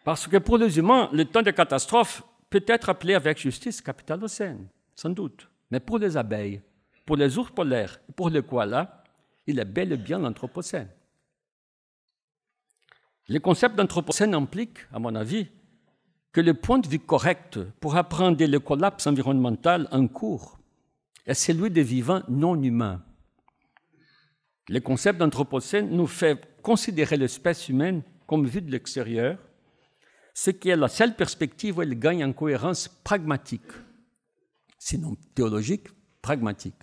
Parce que pour les humains, le temps de catastrophe peut être appelé avec justice capitalocène, sans doute. Mais pour les abeilles, pour les ours polaires et pour les koalas, il est bel et bien l'anthropocène. Le concept d'anthropocène implique, à mon avis, que le point de vue correct pour appréhender le collapse environnemental en cours est celui des vivants non humains. Le concept d'anthropocène nous fait considérer l'espèce humaine comme vue de l'extérieur, ce qui est la seule perspective où elle gagne en cohérence pragmatique, sinon théologique, pragmatique.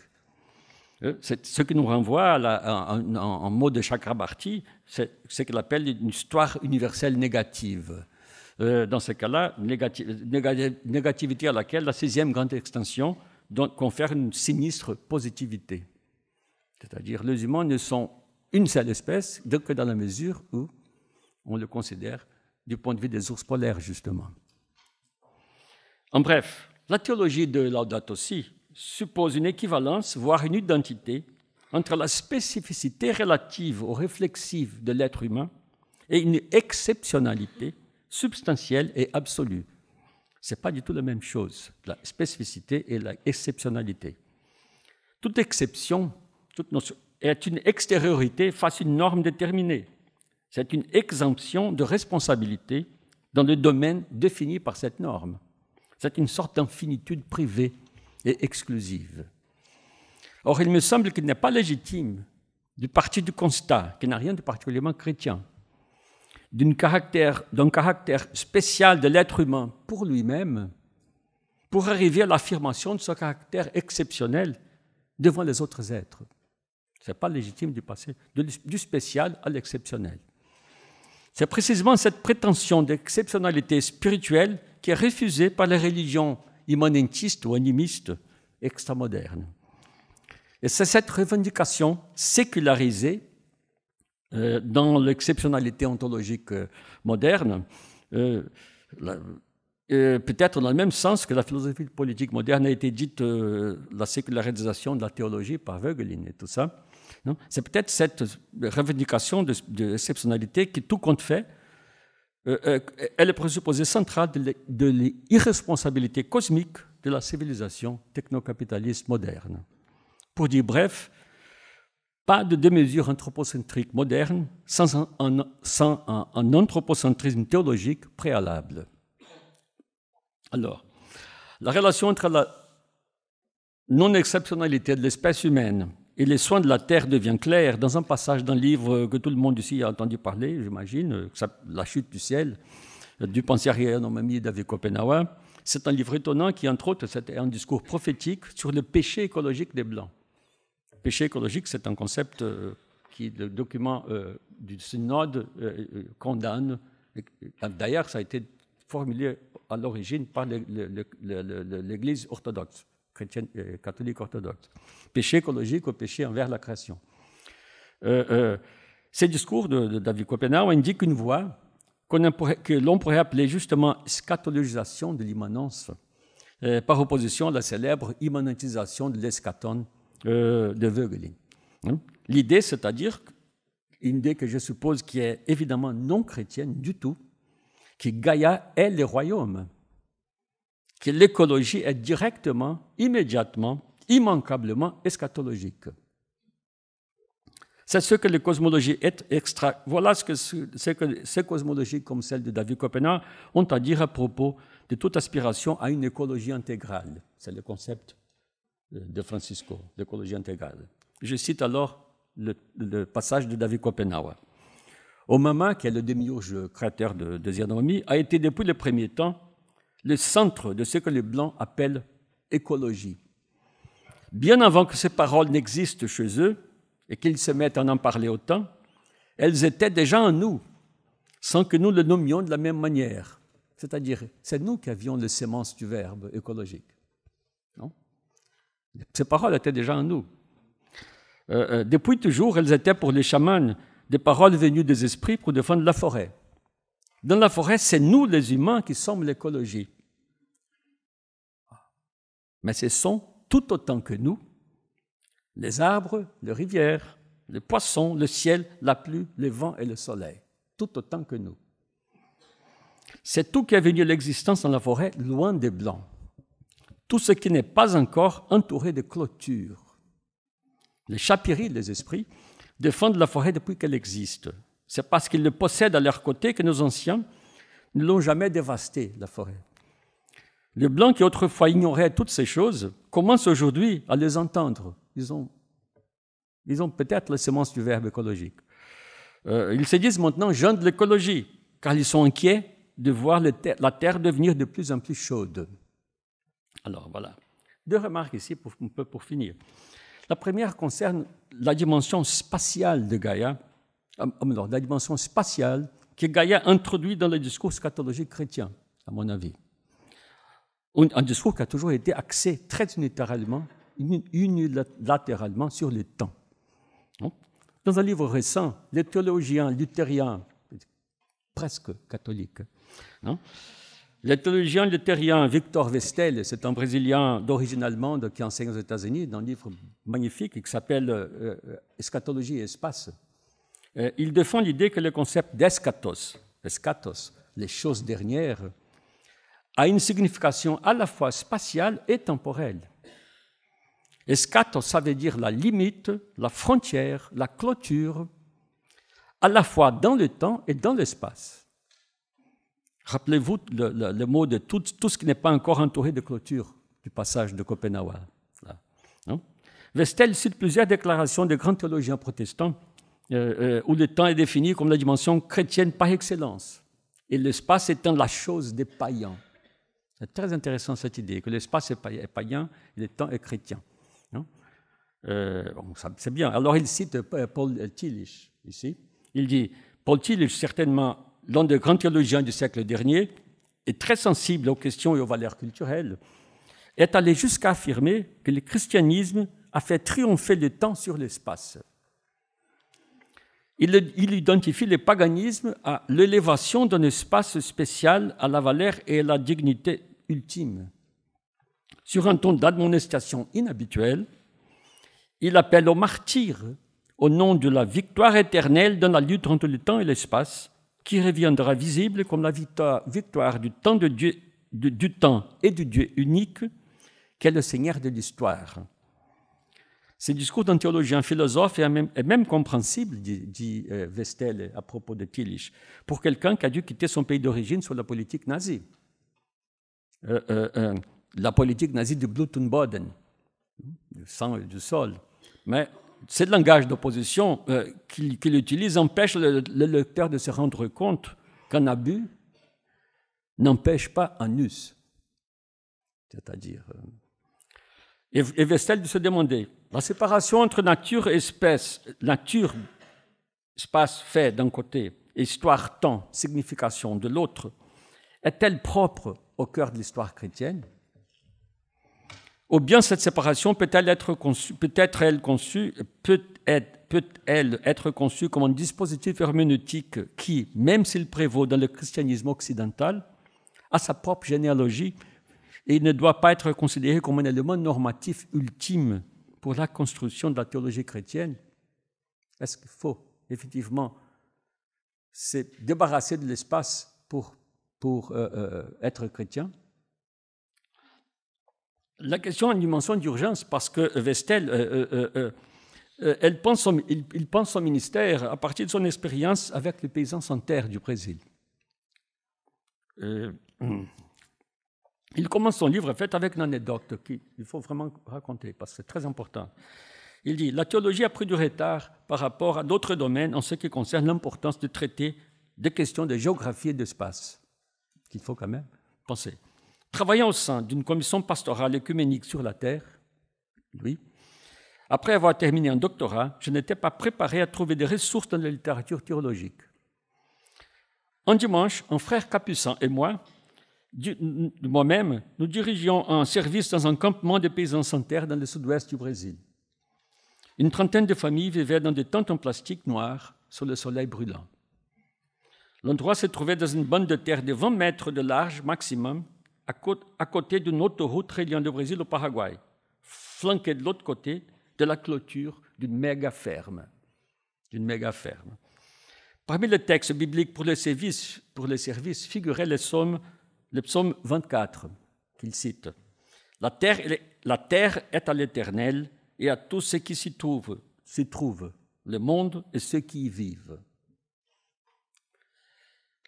Ce qui nous renvoie à un mot de Chakrabarty, c'est ce qu'il appelle une histoire universelle négative. Dans ce cas-là, négativité à laquelle la sixième grande extension confère une sinistre positivité. C'est-à-dire, les humains ne sont une seule espèce que dans la mesure où on le considère du point de vue des ours polaires, justement. En bref, la théologie de Laudato Si suppose une équivalence, voire une identité, entre la spécificité relative ou réflexive de l'être humain et une exceptionnalité substantielle et absolue. Ce n'est pas du tout la même chose, la spécificité et l'exceptionnalité. Toute exception est une extériorité face à une norme déterminée. C'est une exemption de responsabilité dans le domaine défini par cette norme. C'est une sorte d'infinitude privée et exclusive. Or, il me semble qu'il n'est pas légitime du parti du constat, qui n'a rien de particulièrement chrétien, d'un caractère spécial de l'être humain pour lui-même, pour arriver à l'affirmation de ce caractère exceptionnel devant les autres êtres. Ce n'est pas légitime du passer du spécial à l'exceptionnel. C'est précisément cette prétention d'exceptionnalité spirituelle qui est refusée par les religions immanentistes ou animistes extramodernes. Et c'est cette revendication sécularisée dans l'exceptionnalité ontologique moderne, peut-être dans le même sens que la philosophie politique moderne a été dite la sécularisation de la théologie par Voegelin et tout ça. C'est peut-être cette revendication d'exceptionnalité qui, tout compte fait, est le présupposé central de l'irresponsabilité cosmique de la civilisation technocapitaliste moderne. Pour dire bref, pas de démesure anthropocentrique moderne sans un anthropocentrisme théologique préalable. Alors, la relation entre la non-exceptionnalité de l'espèce humaine et les soins de la Terre devient claire dans un passage d'un livre que tout le monde ici a entendu parler, j'imagine, La chute du ciel, du pensier Yanomami David Kopenawa. C'est un livre étonnant qui, entre autres, c'était un discours prophétique sur le péché écologique des Blancs. Le péché écologique, c'est un concept qui le document du synode condamne. D'ailleurs, ça a été formulé à l'origine par l'Église orthodoxe, chrétienne, catholique orthodoxe. Péché écologique ou péché envers la création. Ces discours de David Kopenawa indiquent une voie que l'on pourrait appeler justement eschatologisation de l'immanence, par opposition à la célèbre immanentisation de l'eschaton de Voegelin. L'idée, c'est-à-dire, une idée que je suppose qui est évidemment non chrétienne du tout, que Gaïa est le royaume, que l'écologie est directement, immédiatement, immanquablement eschatologique. C'est ce que la cosmologie est Voilà ce que ces cosmologies comme celle de David Kopenawa ont à dire à propos de toute aspiration à une écologie intégrale. C'est le concept de Francisco, l'écologie intégrale. Je cite alors le passage de David Kopenawa. Omama, qui est le démiurge créateur de Zianomi, a été depuis le premier temps le centre de ce que les Blancs appellent écologie. Bien avant que ces paroles n'existent chez eux et qu'ils se mettent à en parler autant, elles étaient déjà en nous, sans que nous le nommions de la même manière. C'est-à-dire, c'est nous qui avions les sémences du verbe écologique. Non ? Ces paroles étaient déjà en nous. Depuis toujours, elles étaient pour les chamans des paroles venues des esprits pour défendre la forêt. Dans la forêt, c'est nous, les humains, qui sommes l'écologie. Mais ce sont, tout autant que nous, les arbres, les rivières, les poissons, le ciel, la pluie, le vent et le soleil. Tout autant que nous. C'est tout qui est venu à l'existence dans la forêt, loin des Blancs. Tout ce qui n'est pas encore entouré de clôtures. Les chapiris, les esprits, défendent la forêt depuis qu'elle existe. C'est parce qu'ils le possèdent à leur côté que nos anciens ne l'ont jamais dévastée, la forêt. Les Blancs qui autrefois ignoraient toutes ces choses commencent aujourd'hui à les entendre. Ils ont peut-être les semences du verbe écologique. Ils se disent maintenant gens de l'écologie, car ils sont inquiets de voir la terre devenir de plus en plus chaude. Alors voilà, 2 remarques ici pour finir. La première concerne la dimension spatiale de Gaïa, la dimension spatiale que Gaïa introduit dans le discours scatologique chrétien, à mon avis. Un discours qui a toujours été axé très unilatéralement sur le temps. Dans un livre récent, les théologiens luthériens, presque catholiques, le théologien luthérien Victor Vestel, c'est un Brésilien d'origine allemande qui enseigne aux États-Unis, dans un livre magnifique qui s'appelle Eschatologie et espace. Il défend l'idée que le concept d'eschatos, les choses dernières, a une signification à la fois spatiale et temporelle. Eschatos, ça veut dire la limite, la frontière, la clôture, à la fois dans le temps et dans l'espace. Rappelez-vous le mot de tout ce qui n'est pas encore entouré de clôture du passage de Kopenawa. Vestel cite plusieurs déclarations de grands théologiens protestants où le temps est défini comme la dimension chrétienne par excellence et l'espace étant la chose des païens. C'est très intéressant cette idée, que l'espace est païen et le temps est chrétien. Bon, c'est bien. Alors il cite Paul Tillich ici. Il dit, Paul Tillich, certainement l'un des grands théologiens du siècle dernier, est très sensible aux questions et aux valeurs culturelles, est allé jusqu'à affirmer que le christianisme a fait triompher le temps sur l'espace. Il identifie le paganisme à l'élévation d'un espace spécial à la valeur et à la dignité ultime. Sur un ton d'admonestation inhabituel, il appelle au martyre au nom de la victoire éternelle dans la lutte entre le temps et l'espace, qui reviendra visible comme la victoire du temps de Dieu, du temps et du Dieu unique, qu'est le Seigneur de l'histoire. Ce discours d'un théologien philosophe est même compréhensible, dit Vestel à propos de Tillich, pour quelqu'un qui a dû quitter son pays d'origine sous la politique nazie. La politique nazie du Blutenboden, du sang et du sol. Mais ce langage d'opposition qu'il utilise empêche le lecteur de se rendre compte qu'un abus n'empêche pas un us. C'est-à-dire... Et Vestel de se demander, la séparation entre nature et espèce, nature, espace, fait d'un côté, et histoire, temps, signification de l'autre, est-elle propre au cœur de l'histoire chrétienne? Ou bien cette séparation peut-elle être conçue comme un dispositif herméneutique qui, même s'il prévaut dans le christianisme occidental, a sa propre généalogie et il ne doit pas être considéré comme un élément normatif ultime pour la construction de la théologie chrétienne? Est-ce qu'il faut effectivement se débarrasser de l'espace pour être chrétien? La question a une dimension d'urgence parce que Vestel, il pense son ministère à partir de son expérience avec les paysans sans terre du Brésil. Il commence son livre fait avec une anecdote qu'il faut vraiment raconter parce que c'est très important. Il dit « La théologie a pris du retard par rapport à d'autres domaines en ce qui concerne l'importance de traiter des questions de géographie et d'espace. » qu'il faut quand même penser. Travaillant au sein d'une commission pastorale œcuménique sur la terre, lui, après avoir terminé un doctorat, je n'étais pas préparé à trouver des ressources dans la littérature théologique. Un dimanche, un frère capucin et moi-même, nous dirigions un service dans un campement de paysans sans terre dans le sud-ouest du Brésil. Une trentaine de familles vivaient dans des tentes en plastique noires sous le soleil brûlant. L'endroit se trouvait dans une bande de terre de 20 mètres de large maximum, à côté d'une autoroute reliant le Brésil au Paraguay, flanquée de l'autre côté de la clôture d'une méga ferme. Parmi les textes bibliques pour les services figurait le psaume 24, qu'il cite. La terre est à l'Éternel et à tout ce qui s'y trouve, le monde et ceux qui y vivent.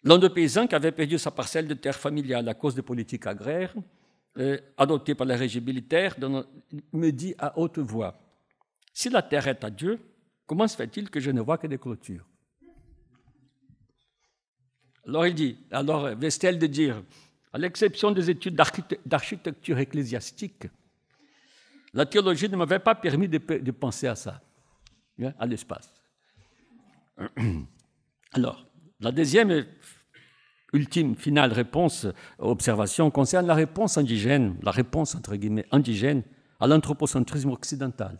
L'un des paysans qui avait perdu sa parcelle de terre familiale à cause des politiques agraires, adoptées par les régimes militaires, me dit à haute voix, « Si la terre est à Dieu, comment se fait-il que je ne vois que des clôtures ?» Alors Vestel de dire, à l'exception des études d'architecture ecclésiastique, la théologie ne m'avait pas permis de penser à ça, à l'espace. Alors, la deuxième ultime, finale réponse, observation, concerne la réponse indigène, la réponse entre guillemets indigène à l'anthropocentrisme occidental.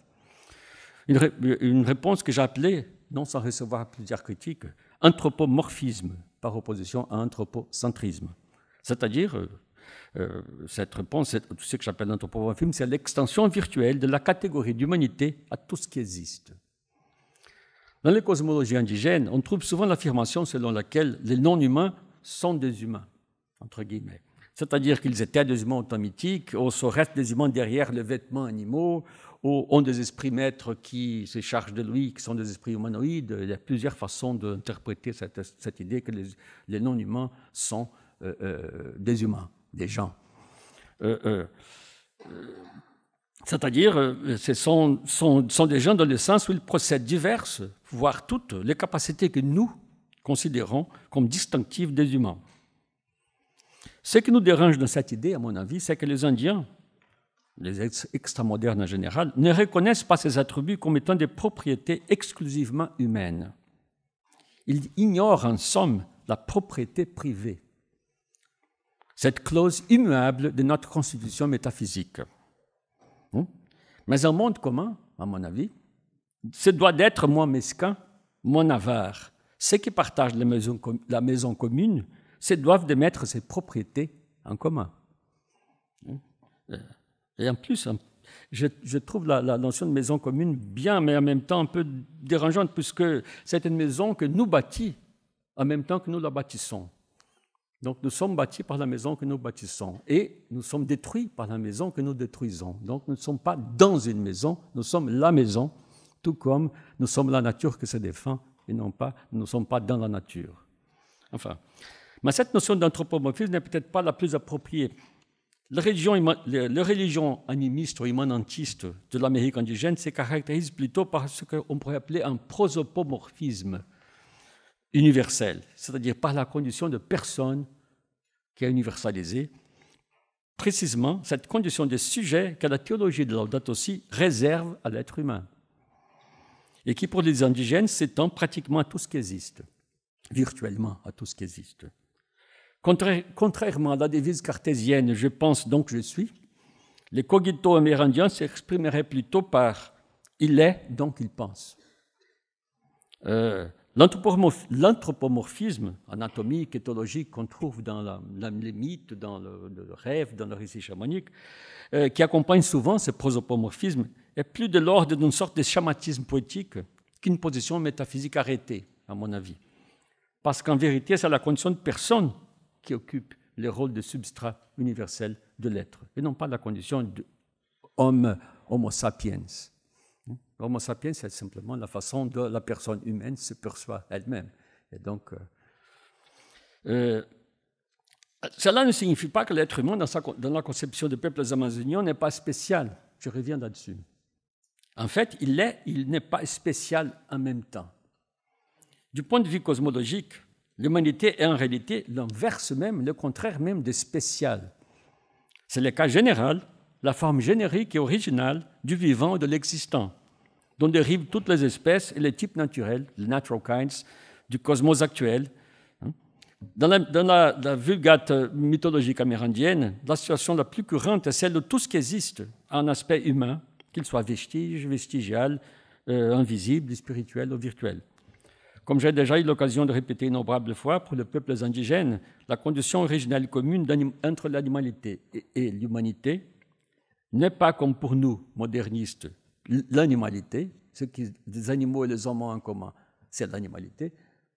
Une réponse que j'ai appelée, non sans recevoir plusieurs critiques, anthropomorphisme par opposition à anthropocentrisme. C'est-à-dire, cette réponse, tout ce que j'appelle l'anthropomorphisme, c'est l'extension virtuelle de la catégorie d'humanité à tout ce qui existe. Dans les cosmologies indigènes, on trouve souvent l'affirmation selon laquelle les non-humains sont des humains, entre guillemets. C'est-à-dire qu'ils étaient des humains au temps mythique, ou restent des humains derrière les vêtements animaux, ou ont des esprits maîtres qui se chargent de lui, qui sont des esprits humanoïdes. Il y a plusieurs façons d'interpréter cette idée que les non-humains sont des humains, des gens. C'est-à-dire, ce sont des gens dans le sens où ils possèdent diverses, voire toutes, les capacités que nous considérons comme distinctives des humains. Ce qui nous dérange dans cette idée, à mon avis, c'est que les Indiens, les extramodernes en général, ne reconnaissent pas ces attributs comme étant des propriétés exclusivement humaines. Ils ignorent en somme la propriété privée, cette clause immuable de notre constitution métaphysique. Mais un monde commun, à mon avis, ce doit d'être moins mesquin, moins avare. Ceux qui partagent la maison commune, ce doivent de mettre ces propriétés en commun. Et en plus, je trouve la notion de maison commune bien, mais en même temps un peu dérangeante, puisque c'est une maison que nous bâtissons en même temps que nous la bâtissons. Donc nous sommes bâtis par la maison que nous bâtissons et nous sommes détruits par la maison que nous détruisons. Donc nous ne sommes pas dans une maison, nous sommes la maison, tout comme nous sommes la nature que se défend et non pas, nous ne sommes pas dans la nature. Enfin, mais cette notion d'anthropomorphisme n'est peut-être pas la plus appropriée. Les religions animistes ou immanentistes de l'Amérique indigène se caractérisent plutôt par ce qu'on pourrait appeler un prosopomorphisme universel, c'est-à-dire par la condition de personne qui est universalisée, précisément cette condition de sujet que la théologie de Laudato Si réserve à l'être humain, et qui pour les indigènes s'étend pratiquement à tout ce qui existe, virtuellement à tout ce qui existe. Contrairement à la devise cartésienne « je pense donc je suis », les cogito amérindiens s'exprimeraient plutôt par « il est donc il pense ». L'anthropomorphisme anatomique, éthologique qu'on trouve dans les mythes, dans le rêve, dans le récit chamanique, qui accompagne souvent ce prosopomorphisme, est plus de l'ordre d'une sorte de schématisme poétique qu'une position métaphysique arrêtée, à mon avis. Parce qu'en vérité, c'est la condition de personne qui occupe le rôle de substrat universel de l'être, et non pas la condition d'homo sapiens. L'homo sapiens, c'est simplement la façon dont la personne humaine se perçoit elle-même. Et donc, cela ne signifie pas que l'être humain, dans la conception des peuples amazoniens, n'est pas spécial. Je reviens là-dessus. En fait, il n'est pas spécial en même temps. Du point de vue cosmologique, l'humanité est en réalité l'inverse même, le contraire même de spécial. C'est le cas général, la forme générique et originale du vivant et de l'existant, dont dérivent toutes les espèces et les types naturels, les natural kinds, du cosmos actuel. Dans la vulgate mythologique amérindienne, la situation la plus courante est celle de tout ce qui existe a un aspect humain, qu'il soit vestige, vestigial, invisible, spirituel ou virtuel. Comme j'ai déjà eu l'occasion de répéter innombrables fois, pour les peuples indigènes, la condition originelle commune entre l'animalité et l'humanité n'est pas comme pour nous, modernistes, l'animalité, ce que les animaux et les hommes ont en commun, c'est l'animalité.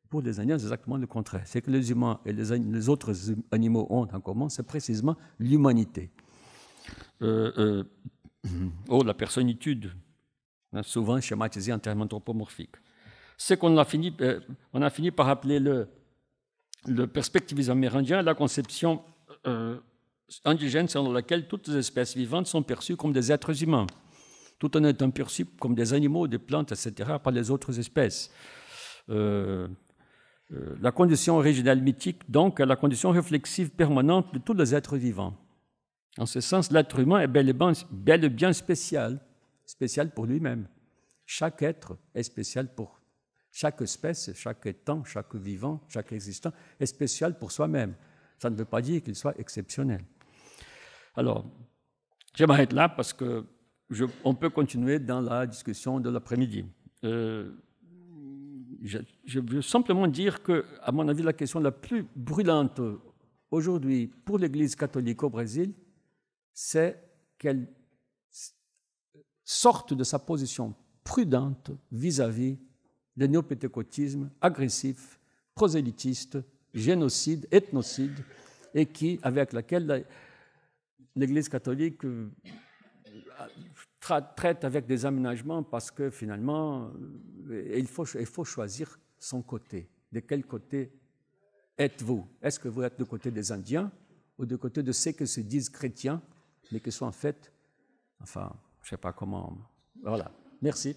Pour les Indiens, c'est exactement le contraire. Ce que les humains et les autres animaux ont en commun, c'est précisément l'humanité. La personnitude, souvent schématisée en termes anthropomorphiques. Ce qu'on a fini par appeler le perspectivisme amérindien, la conception indigène selon laquelle toutes les espèces vivantes sont perçues comme des êtres humains, tout en étant perçus comme des animaux, des plantes, etc., par les autres espèces. La condition originelle mythique, donc, est la condition réflexive permanente de tous les êtres vivants. En ce sens, l'être humain est bel et bien spécial pour lui-même. Chaque être est spécial pour chaque espèce, chaque étant, chaque vivant, chaque existant est spécial pour soi-même. Ça ne veut pas dire qu'il soit exceptionnel. Alors, je m'arrête là parce que on peut continuer dans la discussion de l'après-midi. Je veux simplement dire que, à mon avis, la question la plus brûlante aujourd'hui pour l'Église catholique au Brésil, c'est qu'elle sorte de sa position prudente vis-à-vis du néopéntecôtisme agressif, prosélytiste, génocide, ethnocide, et avec laquelle l'Église catholique traite avec des aménagements parce que finalement, il faut choisir son côté. De quel côté êtes-vous? Est-ce que vous êtes du côté des Indiens ou du côté de ceux qui se disent chrétiens, mais qui sont en fait, je ne sais pas comment. Voilà. Merci.